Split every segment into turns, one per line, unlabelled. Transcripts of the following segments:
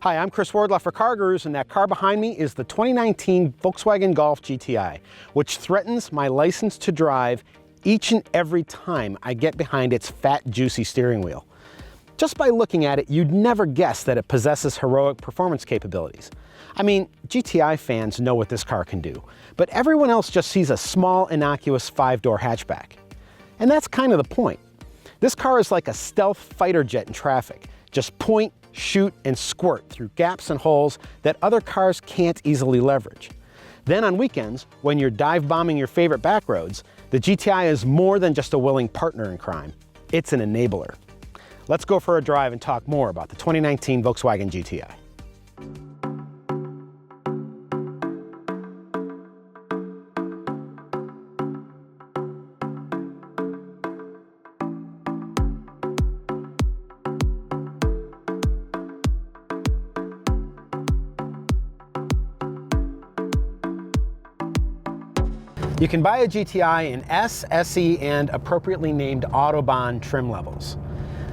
Hi, I'm Chris Wardlaw for CarGurus, and that car behind me is the 2019 Volkswagen Golf GTI, which threatens my license to drive each and every time I get behind its fat, juicy steering wheel. Just by looking at it, you'd never guess that it possesses heroic performance capabilities. I mean, GTI fans know what this car can do, but everyone else just sees a small, innocuous 5-door hatchback. And that's kind of the point. This car is like a stealth fighter jet in traffic. Just point, shoot, and squirt through gaps and holes that other cars can't easily leverage. Then on weekends, when you're dive bombing your favorite back roads, the GTI is more than just a willing partner in crime. It's an enabler. Let's go for a drive and talk more about the 2019 Volkswagen GTI. You can buy a GTI in S, SE, and appropriately named Autobahn trim levels.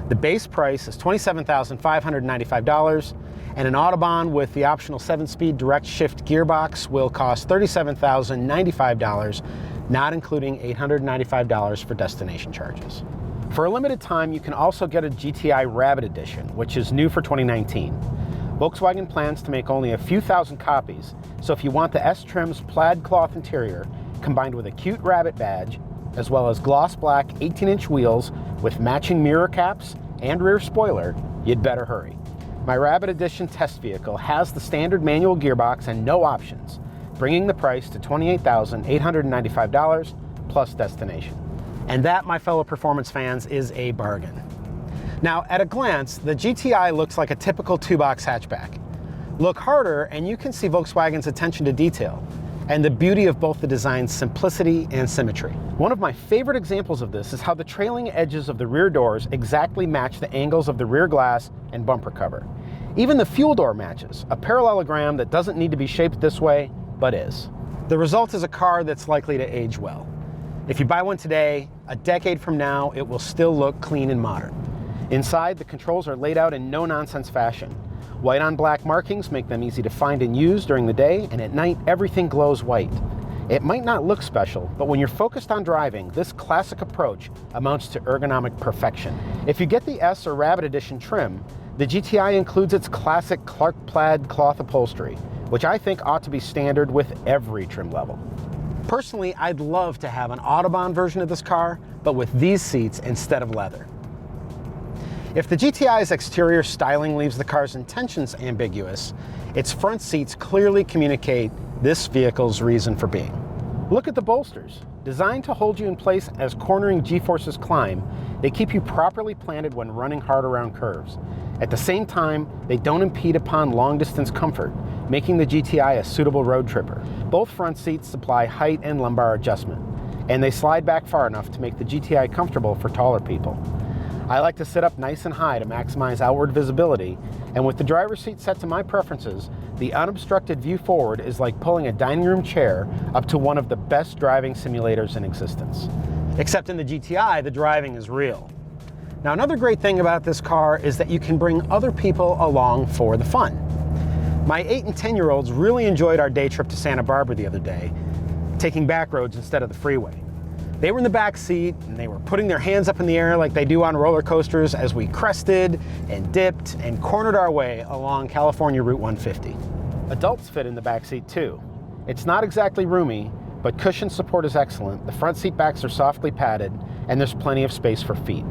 The base price is $27,595, and an Autobahn with the optional 7-speed direct shift gearbox will cost $37,095, not including $895 for destination charges. For a limited time, you can also get a GTI Rabbit Edition, which is new for 2019. Volkswagen plans to make only a few thousand copies, so if you want the S trim's plaid cloth interior, combined with a cute rabbit badge, as well as gloss black 18-inch wheels with matching mirror caps and rear spoiler, you'd better hurry. My Rabbit Edition test vehicle has the standard manual gearbox and no options, bringing the price to $28,895 plus destination. And that, my fellow performance fans, is a bargain. Now, at a glance, the GTI looks like a typical two-box hatchback. Look harder and you can see Volkswagen's attention to detail and the beauty of both the design's simplicity and symmetry. One of my favorite examples of this is how the trailing edges of the rear doors exactly match the angles of the rear glass and bumper cover. Even the fuel door matches, a parallelogram that doesn't need to be shaped this way, but is. The result is a car that's likely to age well. If you buy one today, a decade from now, it will still look clean and modern. Inside, the controls are laid out in no-nonsense fashion. White on black markings make them easy to find and use during the day, and at night everything glows white. It might not look special, but when you're focused on driving, this classic approach amounts to ergonomic perfection. If you get the S or Rabbit Edition trim, the GTI includes its classic Clark Plaid cloth upholstery, which I think ought to be standard with every trim level. Personally, I'd love to have an Autobahn version of this car, but with these seats instead of leather. If the GTI's exterior styling leaves the car's intentions ambiguous, its front seats clearly communicate this vehicle's reason for being. Look at the bolsters. Designed to hold you in place as cornering G-forces climb, they keep you properly planted when running hard around curves. At the same time, they don't impede upon long-distance comfort, making the GTI a suitable road tripper. Both front seats supply height and lumbar adjustment, and they slide back far enough to make the GTI comfortable for taller people. I like to sit up nice and high to maximize outward visibility, and with the driver's seat set to my preferences, the unobstructed view forward is like pulling a dining room chair up to one of the best driving simulators in existence. Except in the GTI, the driving is real. Now, another great thing about this car is that you can bring other people along for the fun. My 8 and 10-year-olds really enjoyed our day trip to Santa Barbara the other day, taking back roads instead of the freeway. They were in the back seat and they were putting their hands up in the air like they do on roller coasters as we crested and dipped and cornered our way along California Route 150. Adults fit in the back seat too. It's not exactly roomy, but cushion support is excellent, the front seat backs are softly padded, and there's plenty of space for feet.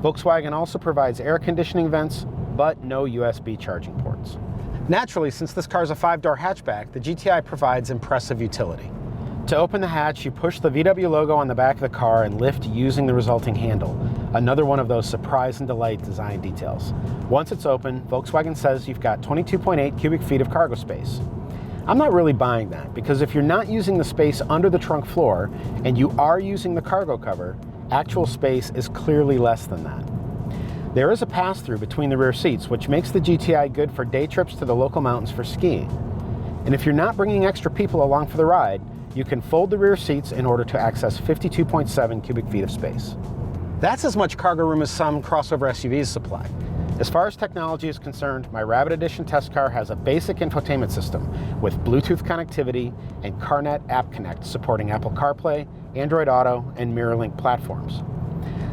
Volkswagen also provides air conditioning vents, but no USB charging ports. Naturally, since this car is a 5-door hatchback, the GTI provides impressive utility. To open the hatch, you push the VW logo on the back of the car and lift using the resulting handle, another one of those surprise and delight design details. Once it's open, Volkswagen says you've got 22.8 cubic feet of cargo space. I'm not really buying that, because if you're not using the space under the trunk floor and you are using the cargo cover, actual space is clearly less than that. There is a pass-through between the rear seats, which makes the GTI good for day trips to the local mountains for skiing. And if you're not bringing extra people along for the ride, you can fold the rear seats in order to access 52.7 cubic feet of space. That's as much cargo room as some crossover SUVs supply. As far as technology is concerned, my Rabbit Edition test car has a basic infotainment system with Bluetooth connectivity and CarNet App Connect supporting Apple CarPlay, Android Auto, and MirrorLink platforms.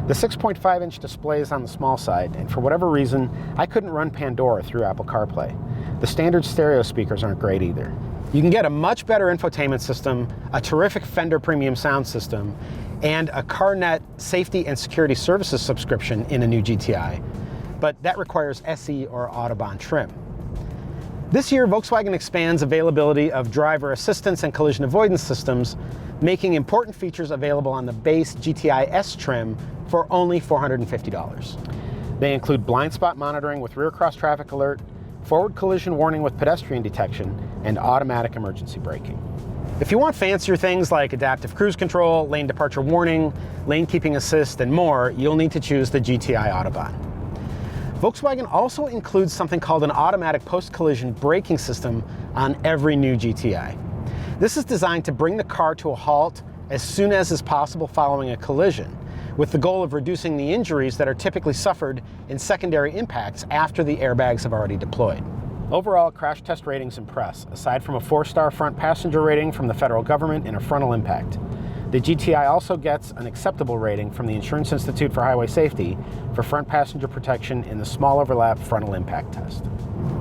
The 6.5-inch display is on the small side, and for whatever reason, I couldn't run Pandora through Apple CarPlay. The standard stereo speakers aren't great either. You can get a much better infotainment system, a terrific Fender premium sound system, and a CarNet safety and security services subscription in a new GTI, but that requires SE or Autobahn trim. This year, Volkswagen expands availability of driver assistance and collision avoidance systems, making important features available on the base GTI S trim for only $450. They include blind spot monitoring with rear cross traffic alert, forward collision warning with pedestrian detection, and automatic emergency braking. If you want fancier things like adaptive cruise control, lane departure warning, lane keeping assist, and more, you'll need to choose the GTI Autobahn. Volkswagen also includes something called an automatic post-collision braking system on every new GTI. This is designed to bring the car to a halt as soon as is possible following a collision, with the goal of reducing the injuries that are typically suffered in secondary impacts after the airbags have already deployed. Overall, crash test ratings impress, aside from a 4-star front passenger rating from the federal government in a frontal impact. The GTI also gets an acceptable rating from the Insurance Institute for Highway Safety for front passenger protection in the small overlap frontal impact test.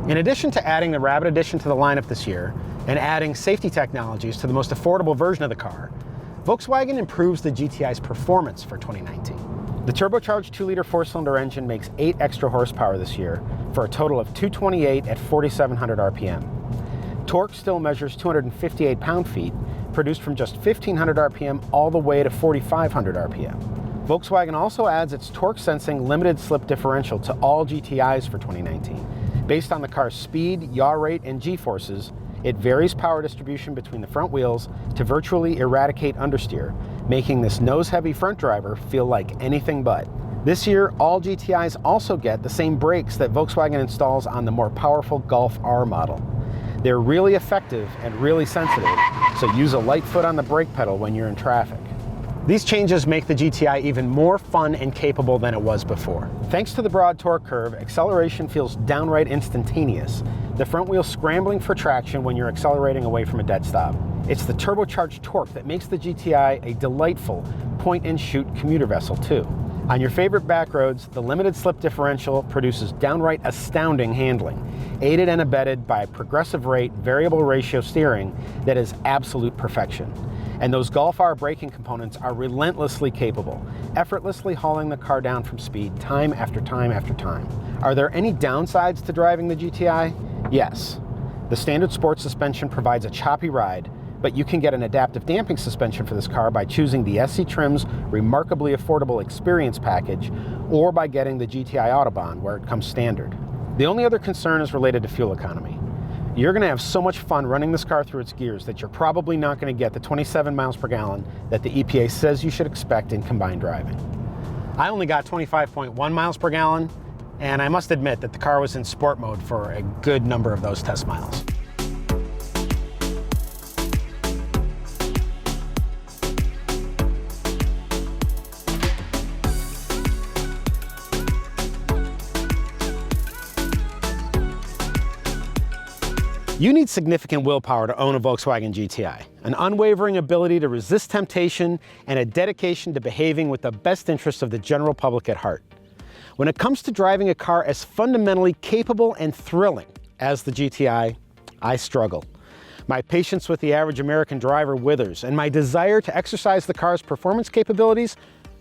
In addition to adding the Rabbit Edition to the lineup this year and adding safety technologies to the most affordable version of the car, Volkswagen improves the GTI's performance for 2019. The turbocharged 2-liter 4-cylinder engine makes 8 extra horsepower this year for a total of 228 at 4,700 RPM. Torque still measures 258 pound-feet, produced from just 1,500 RPM all the way to 4,500 RPM. Volkswagen also adds its torque-sensing limited slip differential to all GTIs for 2019. Based on the car's speed, yaw rate, and G-forces, it varies power distribution between the front wheels to virtually eradicate understeer, making this nose-heavy front driver feel like anything but. This year, all GTIs also get the same brakes that Volkswagen installs on the more powerful Golf R model. They're really effective and really sensitive, so use a light foot on the brake pedal when you're in traffic. These changes make the GTI even more fun and capable than it was before. Thanks to the broad torque curve, acceleration feels downright instantaneous, the front wheel scrambling for traction when you're accelerating away from a dead stop. It's the turbocharged torque that makes the GTI a delightful point-and-shoot commuter vessel too. On your favorite back roads, the limited slip differential produces downright astounding handling, aided and abetted by progressive rate, variable ratio steering that is absolute perfection. And those Golf R braking components are relentlessly capable, effortlessly hauling the car down from speed time after time after time. Are there any downsides to driving the GTI? Yes. The standard sports suspension provides a choppy ride, but you can get an adaptive damping suspension for this car by choosing the SE Trim's remarkably affordable Experience package or by getting the GTI Autobahn where it comes standard. The only other concern is related to fuel economy. You're going to have so much fun running this car through its gears that you're probably not going to get the 27 miles per gallon that the EPA says you should expect in combined driving. I only got 25.1 miles per gallon, and I must admit that the car was in sport mode for a good number of those test miles. You need significant willpower to own a Volkswagen GTI, an unwavering ability to resist temptation, and a dedication to behaving with the best interests of the general public at heart. When it comes to driving a car as fundamentally capable and thrilling as the GTI, I struggle. My patience with the average American driver withers, and my desire to exercise the car's performance capabilities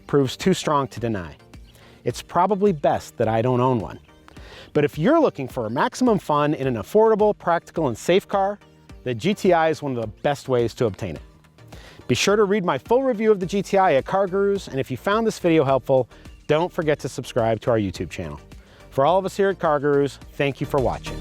proves too strong to deny. It's probably best that I don't own one. But if you're looking for maximum fun in an affordable, practical, and safe car, the GTI is one of the best ways to obtain it. Be sure to read my full review of the GTI at CarGurus, and if you found this video helpful, don't forget to subscribe to our YouTube channel. For all of us here at CarGurus, thank you for watching.